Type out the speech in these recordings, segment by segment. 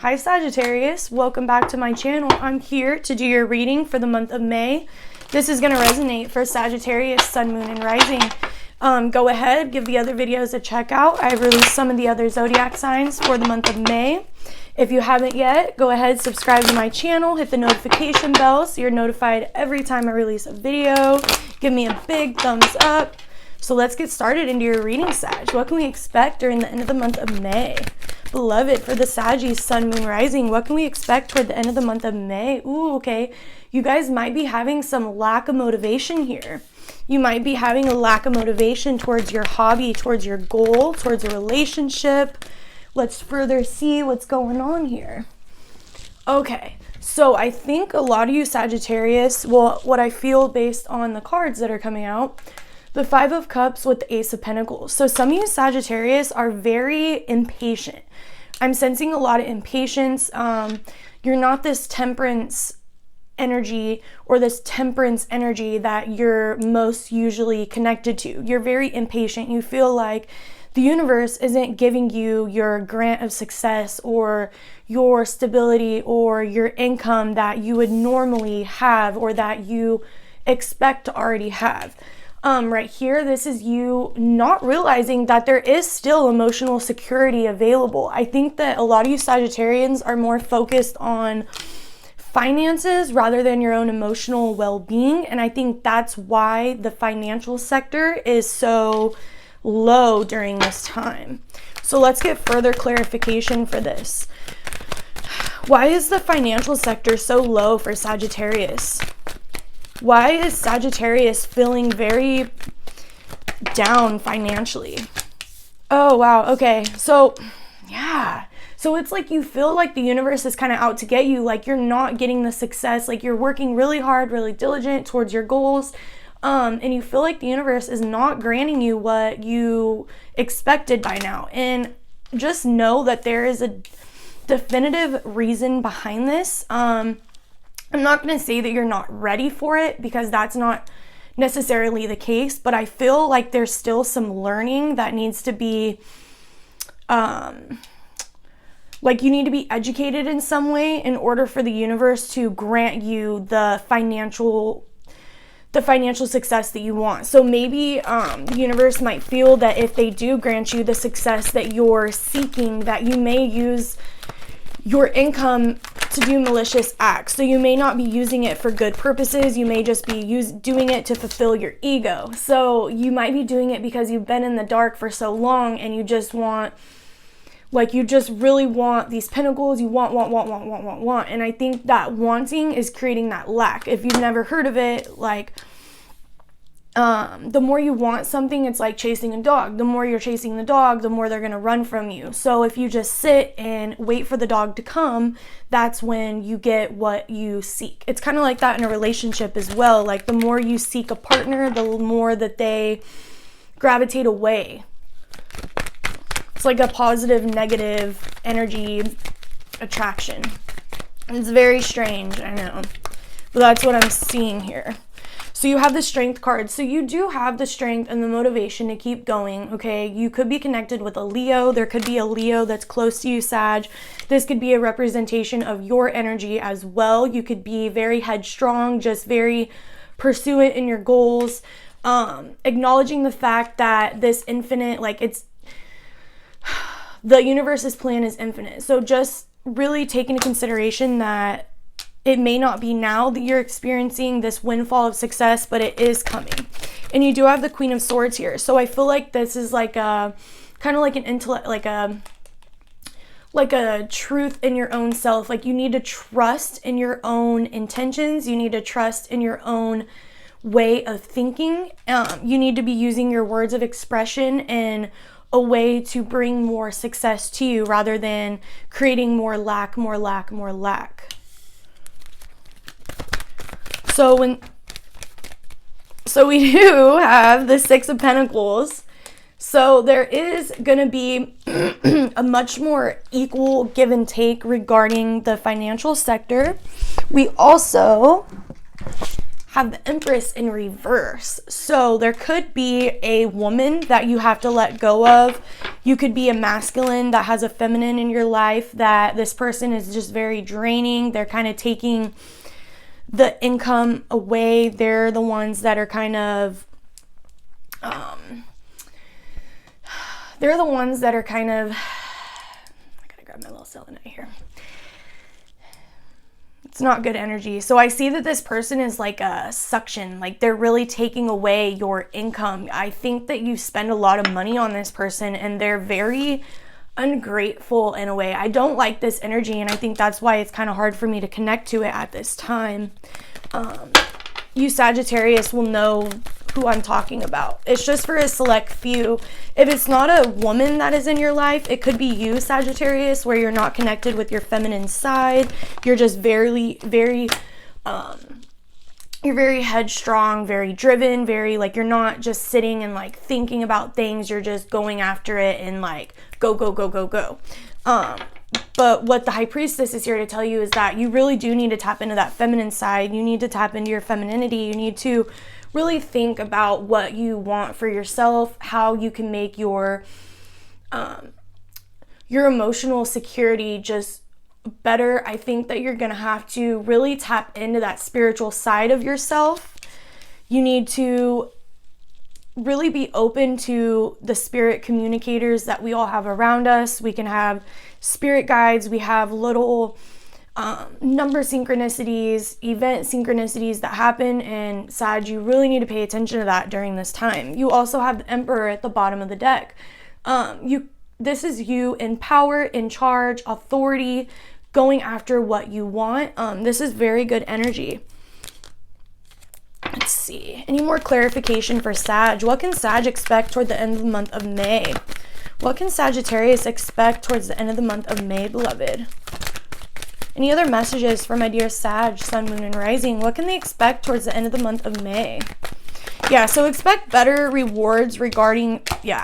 Hi Sagittarius, welcome back to my channel. I'm here to do your reading for the month of May. This is going to resonate for Sagittarius, Sun, Moon, and Rising. Go ahead, give the other videos a check out. I've released some of the other zodiac signs for the month of May. If you haven't yet, go ahead, subscribe to my channel, hit the notification bell so you're notified every time I release a video. Give me a big thumbs up. So let's get started into your reading, Sag. What can we expect during the end of the month of May? Beloved, for the Saggies, Sun, Moon, Rising, what can we expect toward the end of the month of May? Ooh, okay. You guys might be having some lack of motivation here. You might be having a lack of motivation towards your hobby, towards your goal, towards a relationship. Let's further see what's going on here. Okay, so I think a lot of you Sagittarius, well, what I feel based on the cards that are coming out, the Five of Cups with the Ace of Pentacles. So some of you Sagittarius are very impatient. I'm sensing a lot of impatience. You're not this temperance energy or this temperance energy that you're most usually connected to. You're very impatient. You feel like the universe isn't giving you your grant of success or your stability or your income that you would normally have or that you expect to already have. Right here, this is you not realizing that there is still emotional security available. I think that a lot of you Sagittarians are more focused on finances rather than your own emotional well-being. And I think that's why the financial sector is so low during this time. So let's get further clarification for this. Why is the financial sector so low for Sagittarius? Why is Sagittarius feeling very down financially? Oh, wow. Okay. So, yeah. So it's like you feel like the universe is kind of out to get you. Like you're not getting the success. Like you're working really hard, really diligent towards your goals. And you feel like the universe is not granting you what you expected by now. And just know that there is a definitive reason behind this. I'm not going to say that you're not ready for it because that's not necessarily the case, but I feel like there's still some learning that needs to be, like you need to be educated in some way in order for the universe to grant you the financial success that you want. So maybe the universe might feel that if they do grant you the success that you're seeking, that you may use your income to do malicious acts. So you may not be using it for good purposes. You may just be doing it to fulfill your ego. So you might be doing it because you've been in the dark for so long and you just want, like you just really want these pentacles. You want. And I think that wanting is creating that lack. If you've never heard of it, like the more you want something, it's like chasing a dog. The more you're chasing the dog, the more they're going to run from you. So if you just sit and wait for the dog to come, that's when you get what you seek. It's kind of like that in a relationship as well. Like the more you seek a partner, the more that they gravitate away. It's like a positive, negative energy attraction. It's very strange, I know. But that's what I'm seeing here. So you have the Strength card. So you do have the strength and the motivation to keep going, okay? You could be connected with a Leo. There could be a Leo that's close to you, Sag. This could be a representation of your energy as well. You could be very headstrong, just very pursuant in your goals. Acknowledging the fact that this infinite, like it's, the universe's plan is infinite. So just really take into consideration that it may not be now that you're experiencing this windfall of success, but it is coming. And you do have the Queen of Swords here. So I feel like this is like a kind of like an intellect, like a truth in your own self. Like you need to trust in your own intentions. You need to trust in your own way of thinking. You need to be using your words of expression in a way to bring more success to you rather than creating more lack. So we do have the Six of Pentacles. So there is going to be a much more equal give and take regarding the financial sector. We also have the Empress in reverse. So there could be a woman that you have to let go of. You could be a masculine that has a feminine in your life that this person is just very draining. They're kind of taking the income away. They're the ones that are kind of, I gotta grab my little selenite here. It's not good energy. So I see that this person is like a suction, like they're really taking away your income. I think that you spend a lot of money on this person and they're very ungrateful in a way. I don't like this energy, and I think that's why it's kind of hard for me to connect to it at this time. You Sagittarius will know who I'm talking about. It's just for a select few. If it's not a woman that is in your life, it could be you, Sagittarius, where you're not connected with your feminine side. You're just very you're very headstrong, very driven, very like, you're not just sitting and like thinking about things. You're just going after it and like go, go, go, go, go. But what the High Priestess is here to tell you is that you really do need to tap into that feminine side. You need to tap into your femininity. You need to really think about what you want for yourself, how you can make your emotional security just better. I think that you're going to have to really tap into that spiritual side of yourself. You need to really be open to the spirit communicators that we all have around us. We can have spirit guides. We have little number synchronicities, event synchronicities that happen, and Sag, you really need to pay attention to that during this time. You also have the Emperor at the bottom of the deck. This is you in power, in charge, authority, going after what you want. This is very good energy. Let's see. Any more clarification for Sag? What can Sag expect toward the end of the month of May? What can Sagittarius expect towards the end of the month of May, beloved? Any other messages for my dear Sag, Sun, Moon, and Rising? What can they expect towards the end of the month of May? Yeah, so expect better rewards regarding,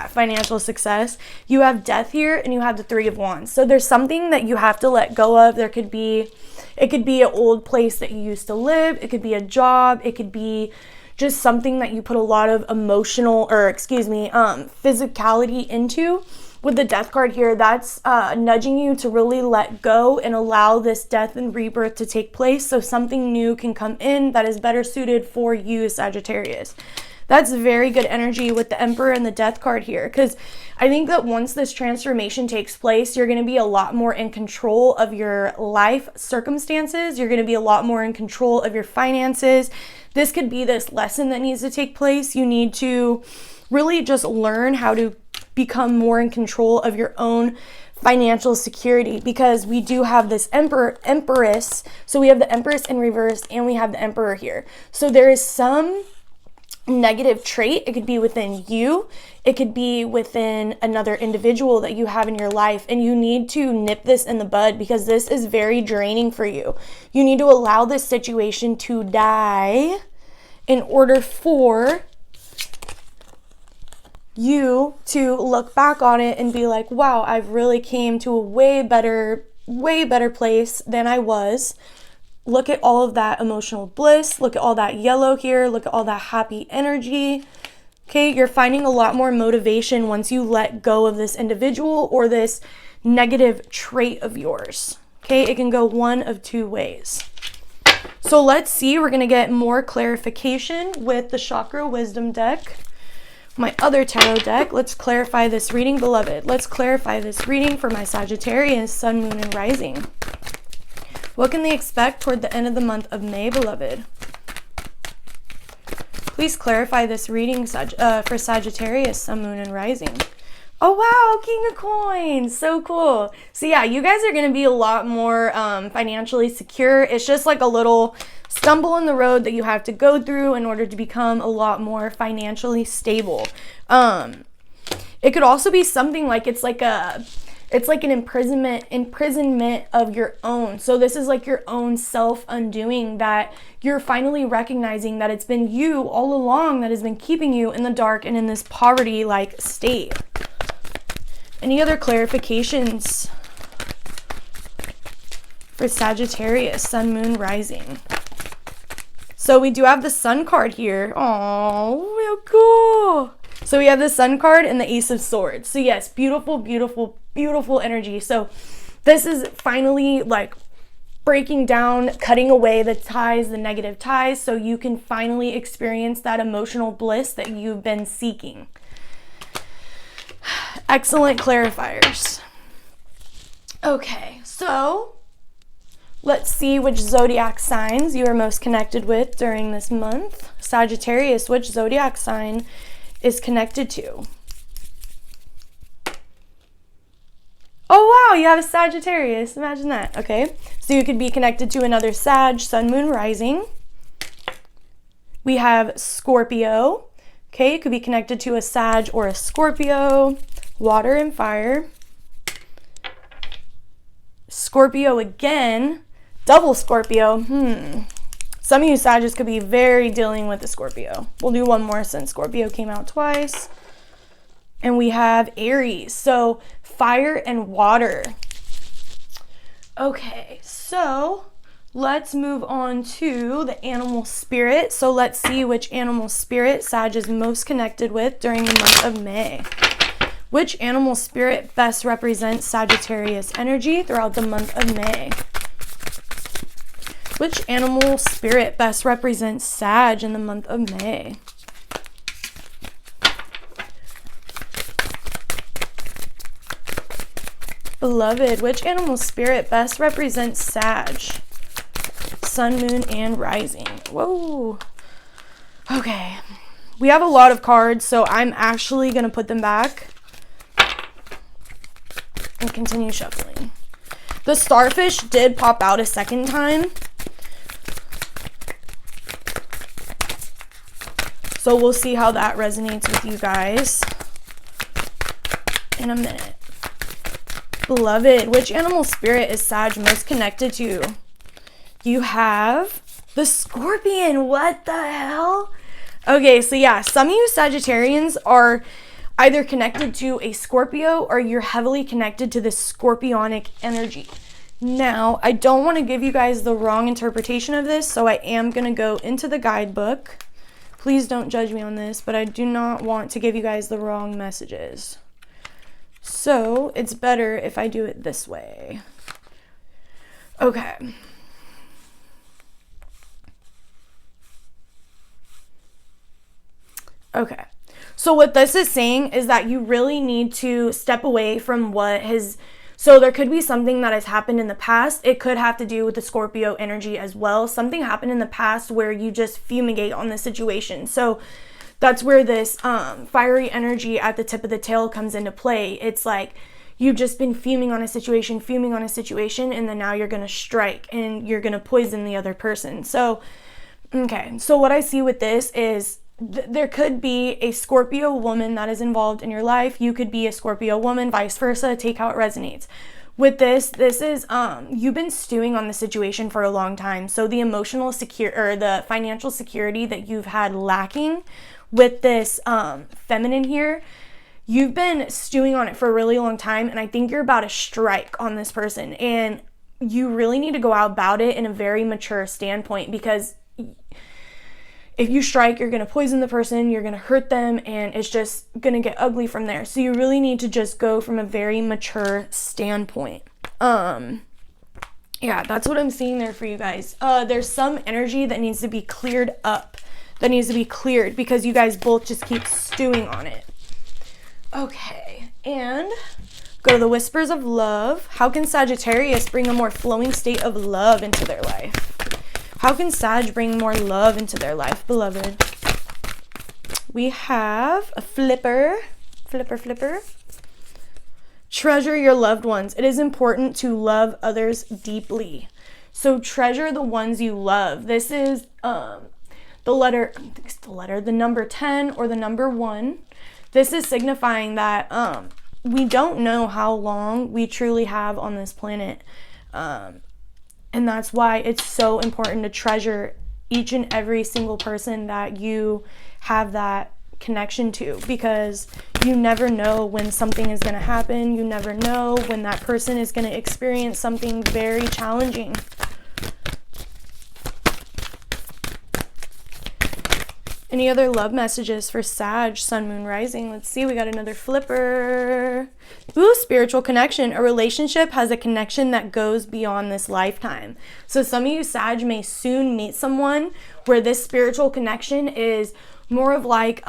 financial success. You have Death here, and you have the Three of Wands. So there's something that you have to let go of. It could be an old place that you used to live. It could be a job. It could be just something that you put a lot of physicality into. With the Death card here, that's nudging you to really let go and allow this death and rebirth to take place so something new can come in that is better suited for you, Sagittarius. That's very good energy with the Emperor and the Death card here, because I think that once this transformation takes place, you're going to be a lot more in control of your life circumstances. You're going to be a lot more in control of your finances. This could be this lesson that needs to take place. You need to really just learn how to become more in control of your own financial security, because we do have this Empress. So we have the Empress in reverse and we have the Emperor here. So there is some negative trait. It could be within you. It could be within another individual that you have in your life. And you need to nip this in the bud, because this is very draining for you. You need to allow this situation to die in order for you to look back on it and be like, wow, I've really came to a way better place than I was. Look at all of that emotional bliss. Look at all that yellow here. Look at all that happy energy. Okay, you're finding a lot more motivation once you let go of this individual or this negative trait of yours. Okay, it can go one of two ways. So let's see, we're going to get more clarification with the Chakra Wisdom deck. My other tarot deck. Let's clarify this reading, beloved. Let's clarify this reading for my Sagittarius, Sun, Moon, and Rising. What can they expect toward the end of the month of May, beloved? Please clarify this reading for Sagittarius, Sun, Moon, and Rising. Oh, wow, King of Coins. So cool. So yeah, you guys are going to be a lot more financially secure. It's just like a little stumble in the road that you have to go through in order to become a lot more financially stable. It could also be something like it's like an imprisonment of your own. So this is like your own self-undoing, that you're finally recognizing that it's been you all along that has been keeping you in the dark and in this poverty-like state. Any other clarifications for Sagittarius, Sun, Moon, Rising? So we do have the Sun card here. Oh, how cool. So we have the Sun card and the Ace of Swords. So yes, beautiful, beautiful, beautiful energy. So this is finally like breaking down, cutting away the ties, the negative ties, so you can finally experience that emotional bliss that you've been seeking. Excellent clarifiers. Okay, so let's see which zodiac signs you are most connected with during this month. Sagittarius, which zodiac sign is connected to? Oh wow, you have a Sagittarius. Imagine that. Okay, so you could be connected to another Sag, Sun, Moon, Rising. We have Scorpio. Okay, it could be connected to a Sag or a Scorpio. Water and fire. Scorpio again. Double Scorpio. Some of you Sagittarius could be very dealing with the Scorpio. We'll do one more since Scorpio came out twice. And we have Aries. So fire and water. Okay, so let's move on to the animal spirit. So let's see which animal spirit Sag is most connected with during the month of May. Which animal spirit best represents Sagittarius energy throughout the month of May? Which animal spirit best represents Sag in the month of May? Beloved, which animal spirit best represents Sag? Sun, Moon, and Rising. Whoa. Okay. We have a lot of cards, so I'm actually going to put them back and continue shuffling. The starfish did pop out a second time. So we'll see how that resonates with you guys in a minute. Beloved, which animal spirit is Sag most connected to? You have the Scorpion. What the hell? Okay, so yeah, some of you Sagittarians are either connected to a Scorpio or you're heavily connected to the scorpionic energy. Now, I don't want to give you guys the wrong interpretation of this, so I am going to go into the guidebook. Please don't judge me on this, but I do not want to give you guys the wrong messages. So it's better if I do it this way. Okay. Okay. So what this is saying is that you really need to step away from what has... So there could be something that has happened in the past. It could have to do with the Scorpio energy as well. Something happened in the past where you just fumigate on the situation. So that's where this fiery energy at the tip of the tail comes into play. It's like you've just been fuming on a situation, and then now you're going to strike and you're going to poison the other person. So, okay. So what I see with this is there could be a Scorpio woman that is involved in your life. You could be a Scorpio woman, vice versa. Take how it resonates. With this is you've been stewing on the situation for a long time. So the emotional the financial security that you've had lacking with this feminine here, you've been stewing on it for a really long time, and I think you're about to strike on this person, and you really need to go out about it in a very mature standpoint, because if you strike, you're going to poison the person, you're going to hurt them, and it's just going to get ugly from there. So you really need to just go from a very mature standpoint. Yeah, that's what I'm seeing there for you guys. There's some energy that needs to be cleared up, that needs to be cleared, because you guys both just keep stewing on it. Okay, and go to the Whispers of Love. How can Sagittarius bring a more flowing state of love into their life? How can Sag bring more love into their life, beloved? We have a flipper. Treasure your loved ones. It is important to love others deeply. So treasure the ones you love. This is the number 10 or the number 1. This is signifying that we don't know how long we truly have on this planet. And that's why it's so important to treasure each and every single person that you have that connection to, because you never know when something is going to happen. You never know when that person is going to experience something very challenging. Any other love messages for Sag, Sun, Moon, Rising? Let's see. We got another flipper. Ooh, spiritual connection. A relationship has a connection that goes beyond this lifetime. So some of you Sag may soon meet someone where this spiritual connection is more of like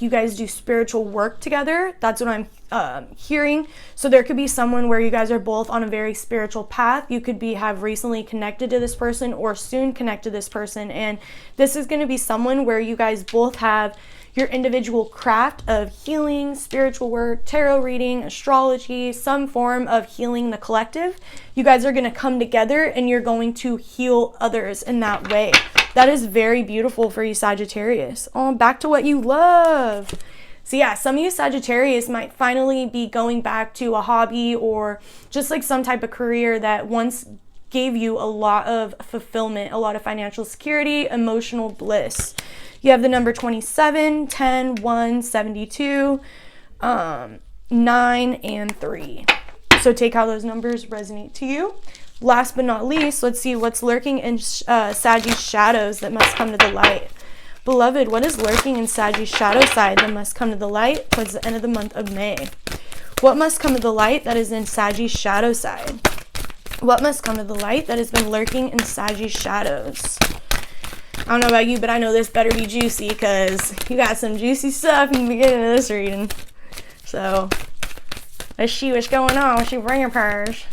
you guys do spiritual work together. That's what I'm hearing. So there could be someone where you guys are both on a very spiritual path. You could have recently connected to this person or soon connect to this person. And this is going to be someone where you guys both have your individual craft of healing, spiritual work, tarot reading, astrology, some form of healing the collective. You guys are going to come together and you're going to heal others in that way. That is very beautiful for you, Sagittarius. Oh, back to what you love. So yeah, some of you Sagittarius might finally be going back to a hobby or just like some type of career that once gave you a lot of fulfillment, a lot of financial security, emotional bliss. You have the number 27, 10, 1, 72, 9, and 3. So take how those numbers resonate to you. Last but not least, let's see what's lurking in Saggy's shadows that must come to the light. Beloved, what is lurking in Saggy's shadow side that must come to the light towards the end of the month of May? What must come to the light that is in Saggy's shadow side? What must come to the light that has been lurking in Saggy's shadows? I don't know about you, but I know this better be juicy because you got some juicy stuff in the beginning of this reading. So, let's see what's going on. What's your bringer purse?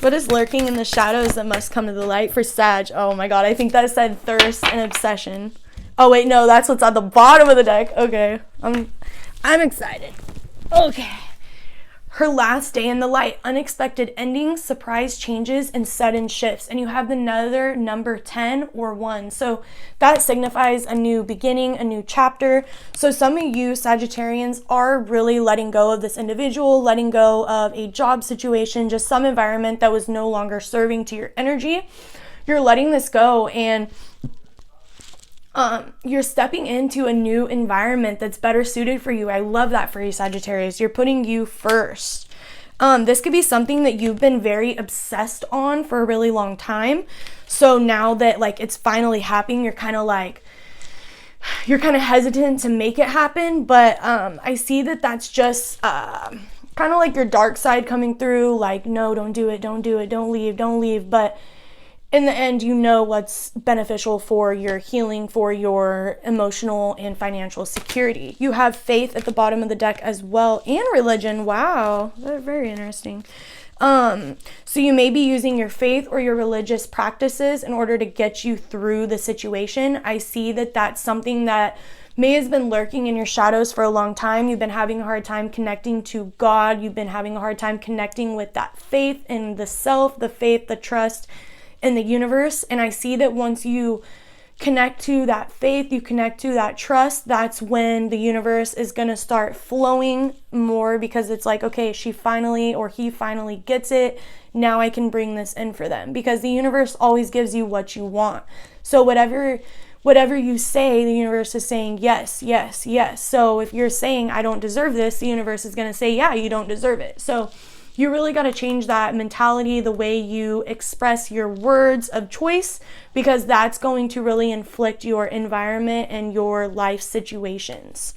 What is lurking in the shadows that must come to the light for Sag? Oh my god, I think that said thirst and obsession. Oh wait, no, that's what's at the bottom of the deck. Okay, I'm excited. Okay. Her last day in the light, unexpected endings, surprise changes, and sudden shifts. And you have another number 10 or 1. So that signifies a new beginning, a new chapter. So some of you Sagittarians are really letting go of this individual, letting go of a job situation, just some environment that was no longer serving to your energy. You're letting this go and you're stepping into a new environment that's better suited for you. I love that for you, Sagittarius. You're putting you first. This could be something that you've been very obsessed on for a really long time. So now that like it's finally happening, you're kind of hesitant to make it happen. But I see that that's just kind of like your dark side coming through. Like, no, don't do it, don't do it, don't leave. But in the end, you know what's beneficial for your healing, for your emotional and financial security. You have faith at the bottom of the deck as well, and religion. Wow, they're very interesting. So you may be using your faith or your religious practices in order to get you through the situation. I see that that's something that may has been lurking in your shadows for a long time. You've been having a hard time connecting to God. You've been having a hard time connecting with that faith in the self, the faith, the trust in the universe. And I see that once you connect to that faith, you connect to that trust, that's when the universe is going to start flowing more, because it's like, okay, she finally or he finally gets it. Now I can bring this in for them, because the universe always gives you what you want. So whatever you say, the universe is saying yes, yes, yes. So if you're saying I don't deserve this, the universe is going to say, yeah, you don't deserve it. So you really got to change that mentality, the way you express your words of choice, because that's going to really inflict your environment and your life situations.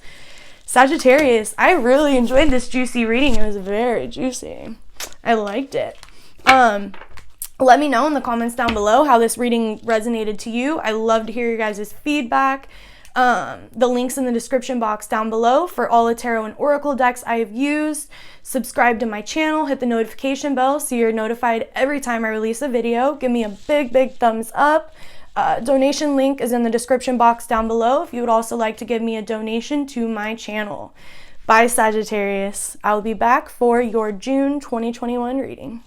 Sagittarius, I really enjoyed this juicy reading. It was very juicy. I liked it. Let me know in the comments down below how this reading resonated to you. I love to hear your guys' feedback. The links in the description box down below for all the tarot and oracle decks I have used. Subscribe to my channel, hit the notification bell so you're notified every time I release a video. Give me a big thumbs up. Donation link is in the description box down below if you would also like to give me a donation to my channel. Bye, Sagittarius. I'll be back for your June 2021 reading.